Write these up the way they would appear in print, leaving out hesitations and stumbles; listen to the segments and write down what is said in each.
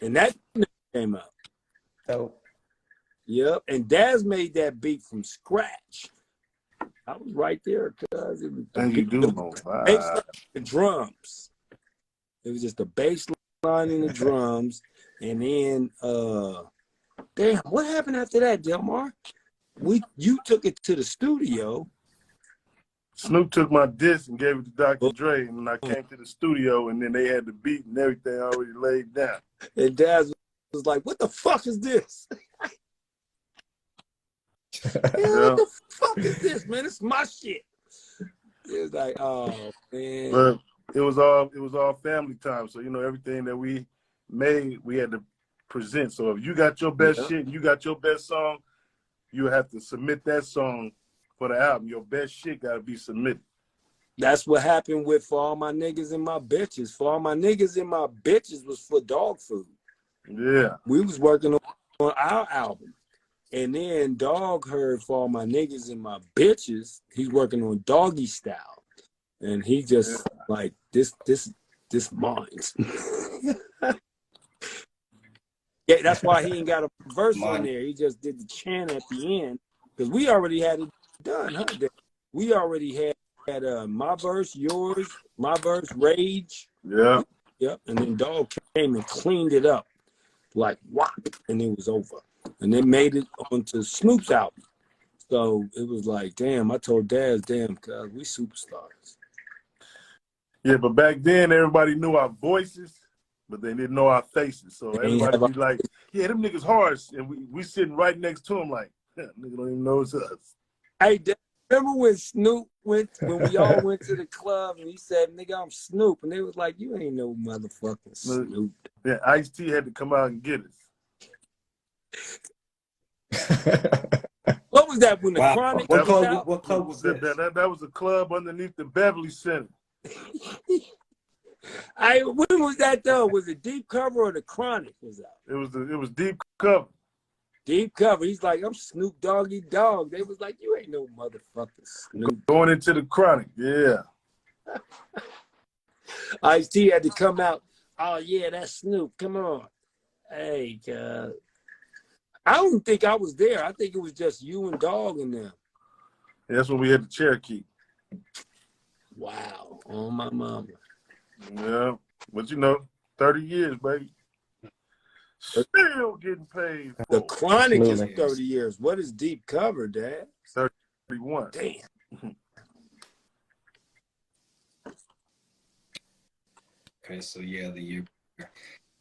And that came out. So, yep. And Daz made that beat from scratch. I was right there because it was the drums. It was just the bass line and the drums. And then damn, what happened after that, Delmar? You took it to the studio. Snoop took my disc and gave it to Dr. Dre, and I came to the studio, and then they had the beat and everything already laid down. And Daz was like, "What the fuck is this? What the fuck is this, man? It's my shit." It was like, oh man. But it was all family time, so you know everything that we made, we had to present. So if you got your best shit, and you got your best song, you have to submit that song for the album. Your best shit got to be submitted. That's what happened with For All My Niggas and My Bitches. For All My Niggas and My Bitches was for Dogg Food. Yeah. We was working on our album. And then Dogg heard For All My Niggas and My Bitches. He's working on Doggy Style. And he just like, this mine's. Yeah, that's why he ain't got a verse on there. He just did the chant at the end. Because we already had it done, huh? We already had my verse, yours, my verse, Rage. Yeah. Yep. And then Dogg came and cleaned it up like whop, and it was over. And they made it onto Snoop's album. So it was like, damn, I told Daz, damn, cuz we superstars. Yeah, but back then everybody knew our voices, but they didn't know our faces. So everybody be like, yeah, them niggas hard. And we sitting right next to them like, nigga don't even know it's us. Hey, remember when Snoop when we all went to the club and he said, nigga, I'm Snoop. And they was like, you ain't no motherfucking Snoop. Yeah, Ice-T had to come out and get us. What was that when the Chronic what club was that? That was a club underneath the Beverly Center. When was that though? Was it Deep Cover or the Chronic was out? It was Deep Cover. Deep Cover. He's like, I'm Snoop Doggy Dogg. They was like, you ain't no motherfucking Snoop. Going into the Chronic, yeah. Ice-T had to come out. Oh yeah, that's Snoop. Come on. Hey, I don't think I was there. I think it was just you and Dogg in there. Yeah, that's when we had the Cherokee. Wow. Oh my mama. Yeah. But you know, 30 years, baby. Still getting paid. The Chronic is 30 years. What is Deep Cover, Dad? 31. Damn. Okay, so yeah, the year.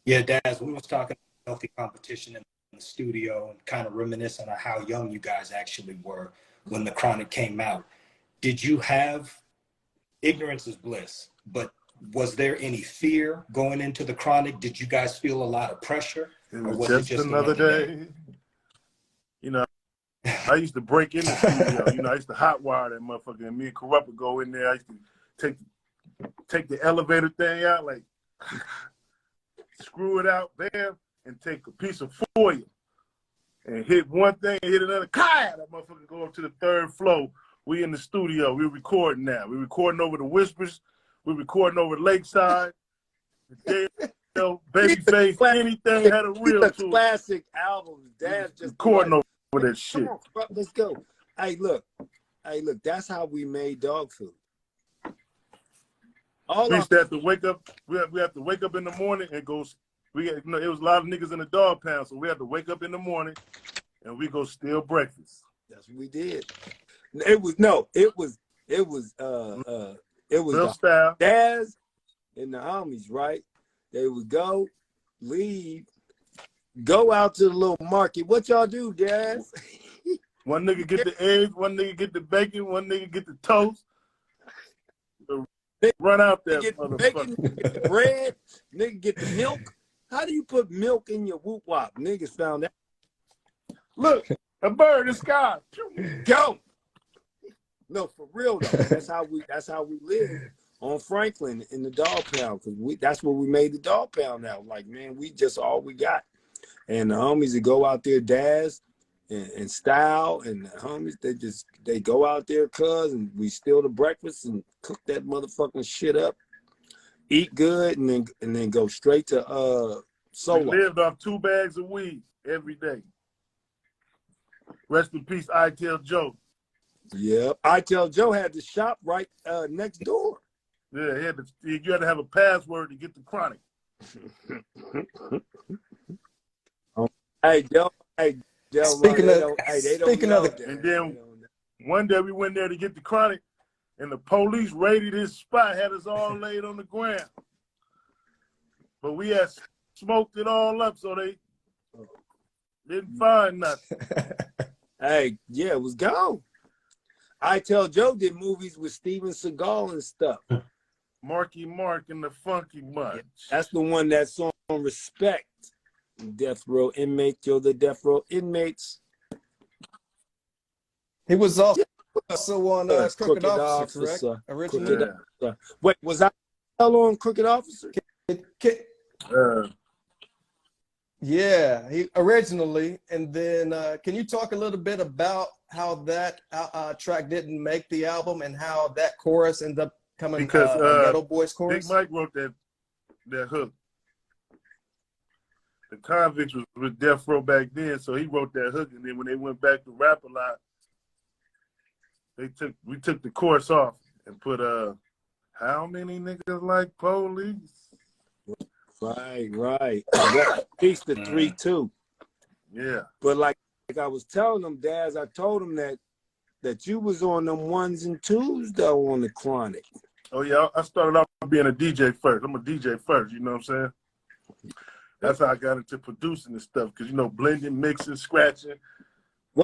Yeah, Daz, we was talking about healthy competition in the studio and kind of reminiscing on how young you guys actually were when the Chronic came out. Did you have, ignorance is bliss, but was there any fear going into the Chronic? Did you guys feel a lot of pressure? It was just another day. You know, I used to break in the studio. You know, I used to hotwire that motherfucker, and me and Corrupt would go in there. I used to take the elevator thing out, like screw it out, bam, and take a piece of foil and hit one thing and hit another. That motherfucker go up to the third floor. We in the studio. We're recording now. We're recording over the Whispers. We're recording over Lakeside. Babyface, anything had a real to it. Classic albums. Dad just recording over that shit. Come on, let's go. Hey, look. That's how we made Dog Food. We used to have to wake up. We have to wake up in the morning and go. It was a lot of niggas in the dog pound, so we had to wake up in the morning and we go steal breakfast. That's what we did. It was Real style. Daz and the homies, right? They would go, leave, go out to the little market. What y'all do, Daz? One nigga get the eggs, one nigga get the bacon, one nigga get the toast. Run out there, get the bacon, get the bread, nigga get the milk. How do you put milk in your whoop wop? Niggas found out. Look, a bird in the sky. Go. No, for real though. That's how we live on Franklin in the dog pound, because that's where we made the dog pound now. Like, man, we just all we got. And the homies that go out there, Daz and Style, and the homies, they go out there, cuz, and we steal the breakfast and cook that motherfucking shit up, eat good, and then go straight to Solo. We lived off 2 bags of weed every day. Rest in peace, I Tell Joe. Yeah, I Tell Joe had the shop right next door. Yeah, you had to have a password to get the chronic. Hey, Del, Speaking of that. And then one day we went there to get the chronic, and the police raided his spot, had us all laid on the ground. But we had smoked it all up, so they didn't find nothing. Hey, yeah, it was gone. I Tell Joe did movies with Steven Seagal and stuff. Marky Mark and the Funky Bunch. Yeah, that's the one that's on Respect. Death Row Inmates, you're the Death Row Inmates. He was also on Crooked Officer, correct? Originally. Yeah. Wait, was I on Crooked Officer? Yeah, he originally, and then can you talk a little bit about how that track didn't make the album and how that chorus ended up coming because Ghetto Boys chorus? Big Mike wrote that hook. The Convicts was with Death Row back then, so he wrote that hook, and then when they went back to rap a lot, we took the chorus off and put how many niggas like police? Right. Peace to 3-2. Yeah. But like I was telling them, Daz, I told them that you was on them 1s and 2s though on the Chronic. Oh yeah, I started off being a DJ first. I'm a DJ first, you know what I'm saying? That's how I got into producing and stuff, because blending, mixing, scratching,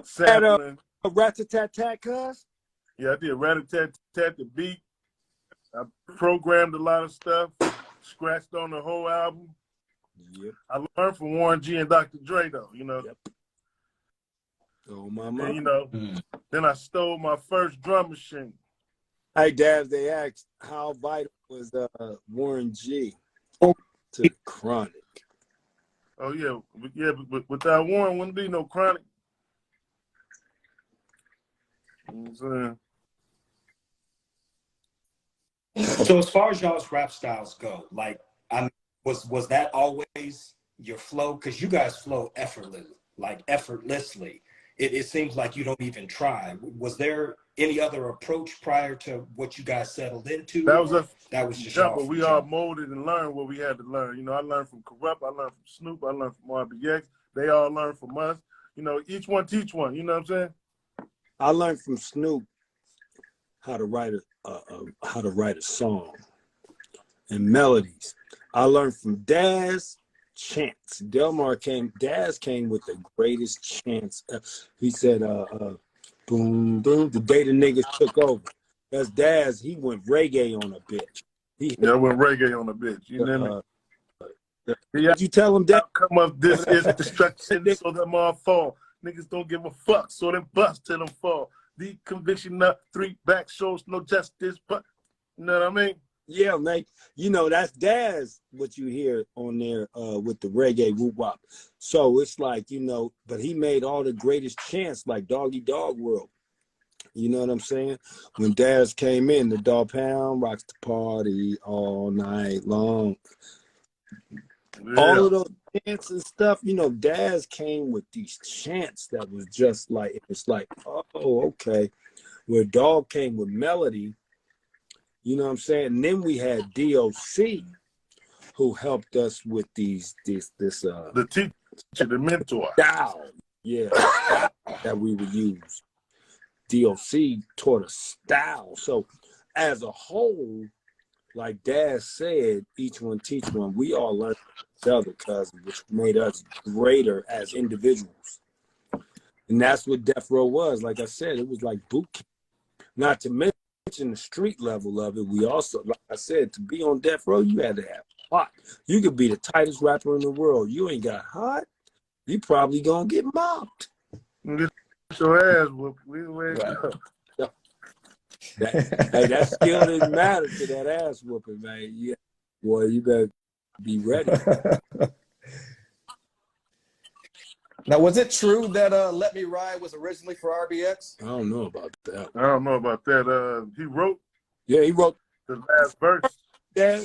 sampling. A rat-a-tat-tat, cuz? Yeah, I did rat-a-tat-tat, the beat. I programmed a lot of stuff, scratched on the whole album. Yep. I learned from Warren G and Dr. Dre, though, Yep. Oh, my mama. And, then I stole my first drum machine. Hey, Daz, they asked how vital was Warren G to the Chronic. Oh, yeah. But without Warren, wouldn't be no Chronic. You know what I'm saying? So as far as y'all's rap styles go, like, was that always your flow? Because you guys flow effortlessly. It seems like you don't even try. Was there any other approach prior to what you guys settled into? That was just jump, but we all molded and learned what we had to learn. I learned from Corrupt, I learned from Snoop, I learned from RBX. They all learned from us. Each one teach one. You know what I'm saying? I learned from Snoop how to write a song and melodies. I learned from Daz chants. Daz came with the greatest chants. He said, boom, boom, the day the niggas took over. That's Daz. He went reggae on a bitch. I went reggae on a bitch. You know Did you tell him that? Come up, this is destruction, so them all fall. Niggas don't give a fuck, so them bust till them fall. The conviction up, 3 back shows, no justice, but you know what I mean? Yeah, man. That's Daz, what you hear on there with the reggae whoop wop. So it's like, but he made all the greatest chants like Doggy Dog World. You know what I'm saying? When Daz came in, the Dogg rocks the party all night long. Yeah. All of those chants and stuff, Daz came with these chants that was just like, it's like, oh, okay. Where Dogg came with melody. You know what I'm saying? And then we had DOC, who helped us with the teacher, the mentor style, yeah, that we would use. DOC taught us style. So as a whole, like Daz said, each one teach one. We all learned from each other, cousin, which made us greater as individuals. And that's what Death Row was. Like I said, it was like boot camp. Not to mention the street level of it. We also, like I said, to be on Death Row, you had to have hot. You could be the tightest rapper in the world. You ain't got hot, you probably gonna get mobbed. Get your ass whooped. Hey, that skill didn't matter to that ass whooping, man. Yeah, boy, you better be ready. Now, was it true that Let Me Ride was originally for RBX? I don't know about that. I don't know about that. He wrote. Yeah, he wrote the last verse. Yeah.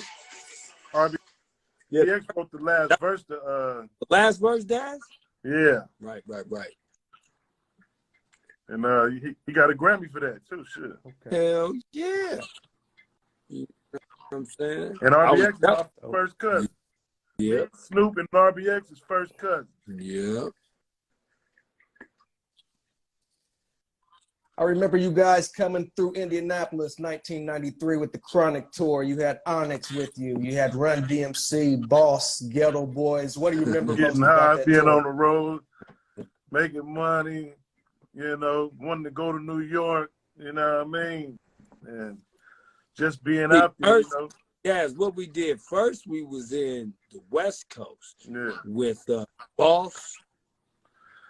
Yeah. RBX wrote the last verse. The last verse, Daz? Yeah. Right. And he got a Grammy for that too. Shit. Okay. Hell yeah. You know what I'm saying? And RBX is my first cousin. Yeah. Snoop and RBX is first cousin. Yeah. I remember you guys coming through Indianapolis, 1993 with the Chronic Tour. You had Onyx with you. You had Run DMC, Boss, Ghetto Boys. What do you remember Getting most about high, that being tour? on the road, making money, wanting to go to New York, you know what I mean? And just being out there, Yes, what we did first, we was in the West Coast with Boss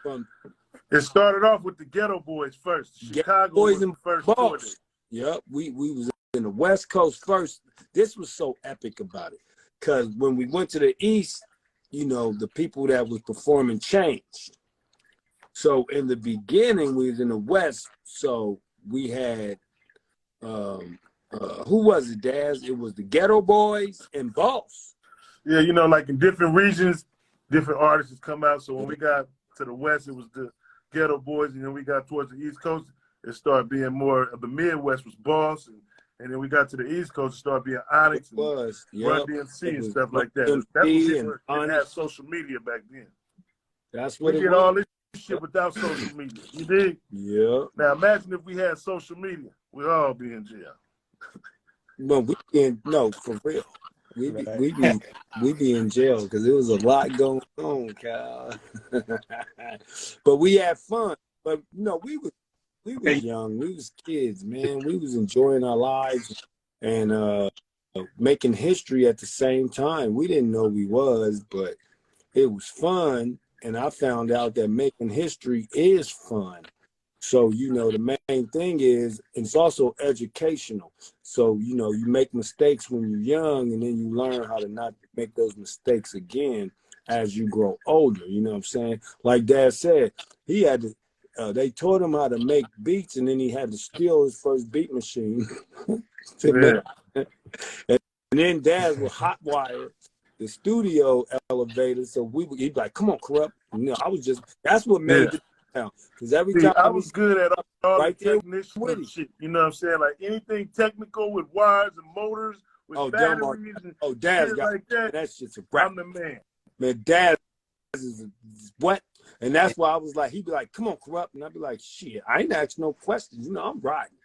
from... It started off with the Ghetto Boys first. Chicago Boys was and the first Boss. tour. Yep, we was in the West Coast first. This was so epic about it, because when we went to the East, the people that was performing changed. So in the beginning, we was in the West. So we had who was it, Daz? It was the Ghetto Boys and Boss. Yeah, like in different regions, different artists come out. So when we got to the West, it was the Ghetto Boys, and then we got towards the East Coast, it started being more of the Midwest was Boss, and then we got to the East Coast, it started being Onyx and Run DMC and stuff like that. That's when people didn't have social media back then. That's what we did all this shit without social media. You dig? Yeah. Now imagine if we had social media, we'd all be in jail. Well, for real. We be in jail because there was a lot going on, Kyle. But we had fun. But we was young. We was kids, man. We was enjoying our lives and making history at the same time. We didn't know we was, but it was fun. And I found out that making history is fun. So, the main thing is it's also educational. So, you make mistakes when you're young, and then you learn how to not make those mistakes again as you grow older. You know what I'm saying? Like Dad said, he had to, they taught him how to make beats, and then he had to steal his first beat machine. And then Dad would hotwire the studio elevator. So he'd be like, come on, Corrupt. That's what made it. Because every time I was good at all right the technician shit. You know what I'm saying? Like anything technical with wires and motors, with batteries and Dad shit like that. That shit's a rap. I'm the man. Man, Dad is what? And that's why I was like, he'd be like, come on, Corrupt. And I'd be like, shit, I ain't asking no questions. I'm riding.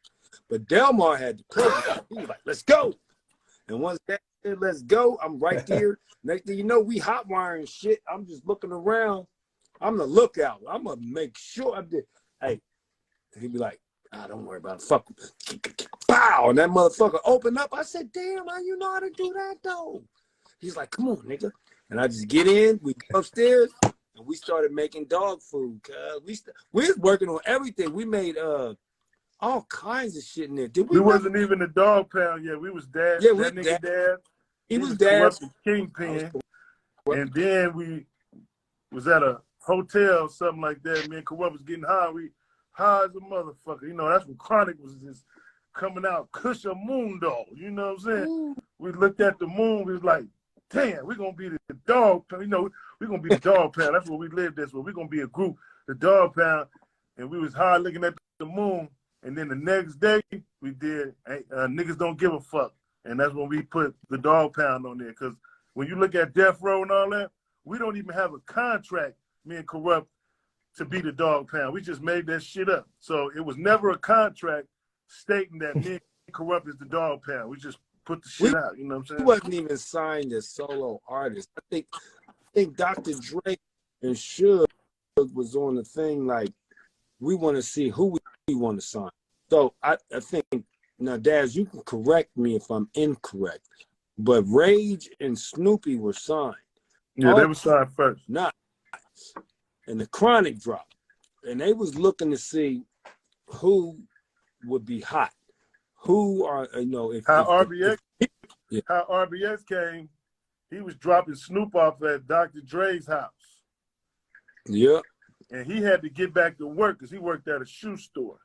But Delmar had the program. He was like, let's go. And once that said, let's go, I'm right there. Next thing you know, we hot wiring shit. I'm just looking around. I'm the lookout. I'm going to make sure I did. Hey, he'd be like, don't worry about it. Fuck. Pow. And that motherfucker opened up. I said, damn, how you know how to do that, though? He's like, come on, nigga. And I just get in. We go upstairs, and we started making dog food. We was working on everything. We made all kinds of shit in there. We wasn't even the Dog Pound yet. We was Dad. Yeah, that nigga Dad. He was Dad. Kingpin. And then we was at a hotel, something like that. Me and Corrupt was getting high. We high as a motherfucker. That's when Chronic was just coming out. Kusha Mundo. You know what I'm saying? Ooh. We looked at the moon. We was like, damn, we're going to be the Dog Pound. We're going to be the Dog Pound. That's what we lived this way. We're going to be a group, the Dog Pound. And we was high looking at the moon. And then the next day, we did Niggas Don't Give a Fuck. And that's when we put the Dog Pound on there. Because when you look at Death Row and all that, we don't even have a contract, me and Corrupt, to be the Dog Pound. We just made that shit up. So it was never a contract stating that me and Corrupt is the Dog Pound. We just put the shit out. You know what I'm saying? He wasn't even signed as solo artist. I think Dr. Dre and Suge was on the thing like, we want to see who we want to sign. So I think, now, Daz, you can correct me if I'm incorrect, but Rage and Snoopy were signed. Yeah, they were signed first. Not. And the Chronic dropped. And they was looking to see who would be hot. Who are, how RBX came, he was dropping Snoop off at Dr. Dre's house. Yeah. And he had to get back to work because he worked at a shoe store.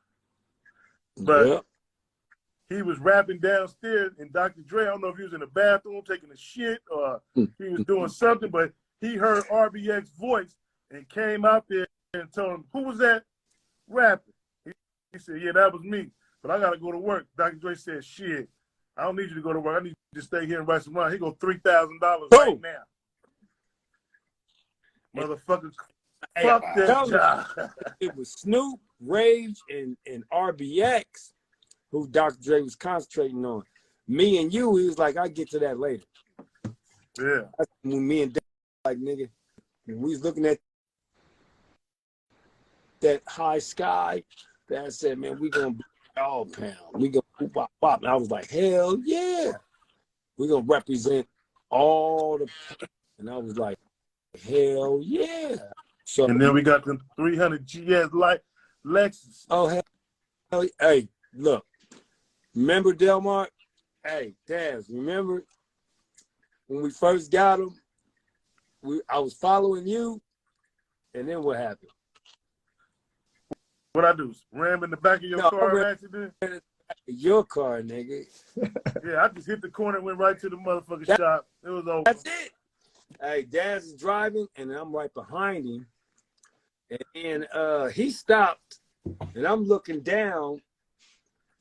But he was rapping downstairs, and Dr. Dre, I don't know if he was in the bathroom taking a shit or he was doing something, but he heard RBX's voice and came out there and told him, who was that rapping? He said, yeah, that was me, but I got to go to work. Dr. Dre said, shit, I don't need you to go to work. I need you to stay here and write some rhymes. He go $3,000 right now. Motherfucker, fuck that job. It was Snoop, Rage, and RBX who Dr. Dre was concentrating on. Me and you, he was like, I'll get to that later. Yeah. When me and Dad, like, nigga, when we was looking at that high sky, Dad said, man, we gonna be Dogg Pound. We gonna whoop, wop, wop. And I was like, hell yeah. We gonna represent all the, and I was like, hell yeah. So, and then we got the 300 GS Lexus. Oh, hell, hey, look. Remember Delmar? Hey, Daz, remember when we first got him? I was following you, and then what happened? What I do? Ram in the back of your car accident? Your car, nigga. Yeah, I just hit the corner and went right to the motherfucking shop. It was over. That's it. Hey, Daz is driving, and I'm right behind him. And he stopped, and I'm looking down.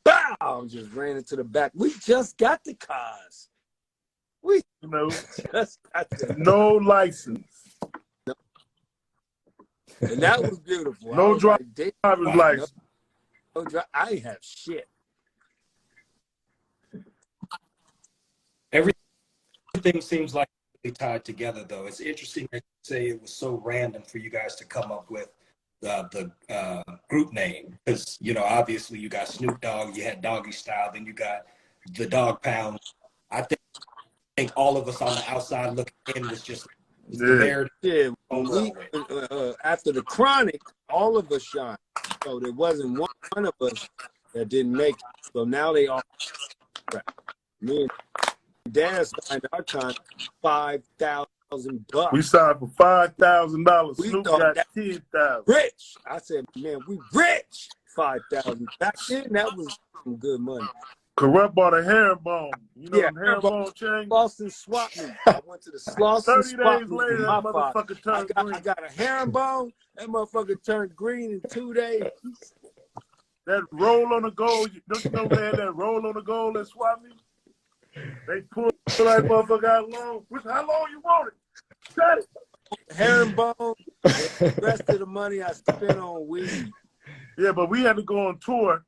Bow! Just ran into the back. We just got the cars. We just got the no license. No. And that was beautiful. No driver's license. I ain't have shit. Everything seems like really tied together, though. It's interesting that you say it was so random for you guys to come up with the group name, because obviously you got Snoop Dogg, you had Doggy Style, then you got the Dogg Pound. I think all of us on the outside looking in was just there. Yeah, after the Chronic, all of us shined. So there wasn't one of us that didn't make it. So now they all. Me and Dad signed our contract $5,000. We signed for $5,000. Snoop got $10,000. Rich. I said, man, we rich. $5,000. Back then, that was some good money. Corrupt bought a herringbone. You know, herringbone chain? Slauson swapped me. I went to the Slauson 30 days later, that motherfucker turned green. I got a herringbone. That motherfucker turned green in 2 days. That roll on the goal. Don't you know they had that roll on the goal that swapped me? They pulled that motherfucker out long. How long you want it? Got it. Herringbone. The rest of the money I spent on weed. Yeah, but we had to go on tour.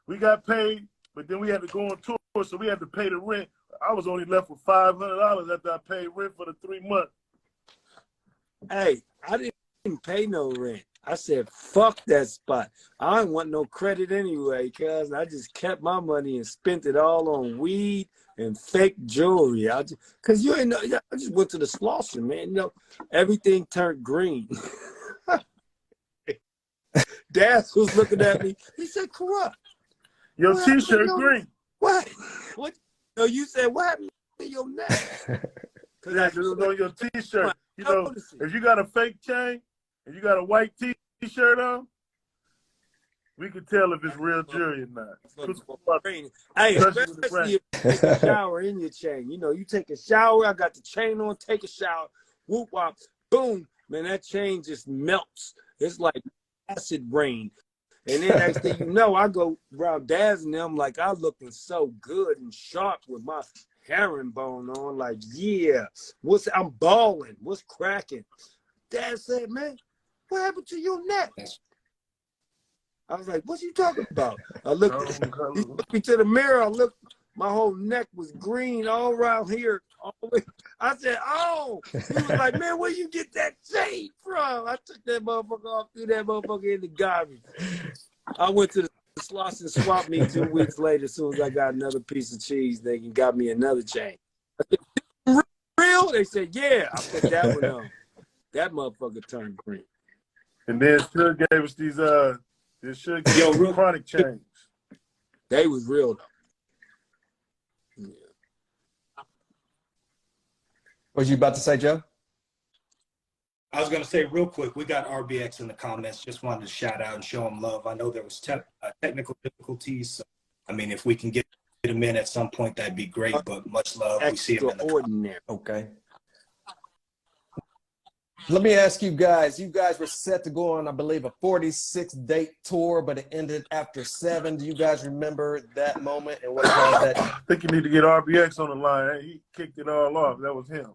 We got paid, but then we had to go on tour, so we had to pay the rent. I was only left with $500 after I paid rent for the 3 months. Hey, I didn't pay no rent. I said, fuck that spot. I didn't want no credit anyway, cuz I just kept my money and spent it all on weed and fake jewelry. Cause you ain't know, I just went to the Slauson, man. Everything turned green. Dad was looking at me. He said, Corrupt. Your t-shirt green. What? What? No, you said, what happened to your neck? Cause it was on your t-shirt. If you got a fake chain and you got a white t-shirt on, we can tell if it's real jewelry or not. Hey, especially if you take a shower in your chain. You take a shower, I got the chain on, take a shower, whoop wop, boom. Man, that chain just melts. It's like acid rain. And then next thing you know, I go around Daz and them like I looking so good and sharp with my herringbone on. Like, yeah, I'm balling. What's cracking? Dad said, man, what happened to your neck? I was like, what you talking about? He took me to the mirror. I looked, my whole neck was green all around here. I said, oh. He was like, man, where you get that chain from? I took that motherfucker off, threw that motherfucker in the garbage. I went to the Slauson swapped me 2 weeks later as soon as I got another piece of cheese. They got me another chain. I said, real? They said, yeah. I put that one on. That motherfucker turned green. And then Suge gave us these real Chronic chains. They was real though. Yeah. What was you about to say, Joe? I was going to say real quick, we got RBX in the comments. Just wanted to shout out and show him love. I know there was technical difficulties. So, I mean, if we can get them in at some point, that'd be great. But much love. We see them in the Extraordinary. Okay. Let me ask you guys were set to go on, I believe, a 46-date tour, but it ended after 7. Do you guys remember that moment and what caused that? I think you need to get RBX on the line. He kicked it all off. That was him.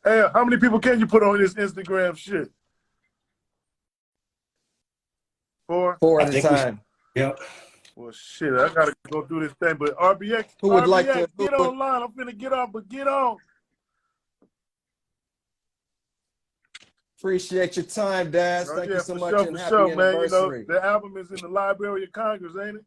Hey, how many people can you put on this Instagram shit? 4? 4 at a time. Yep. Well, shit, I gotta go through this thing. But RBX, Who would like RBX, to get online. I'm finna get off, but get on. Appreciate your time, Daz. Thank you so much, and happy man. anniversary. You know, the album is in the Library of Congress, ain't it?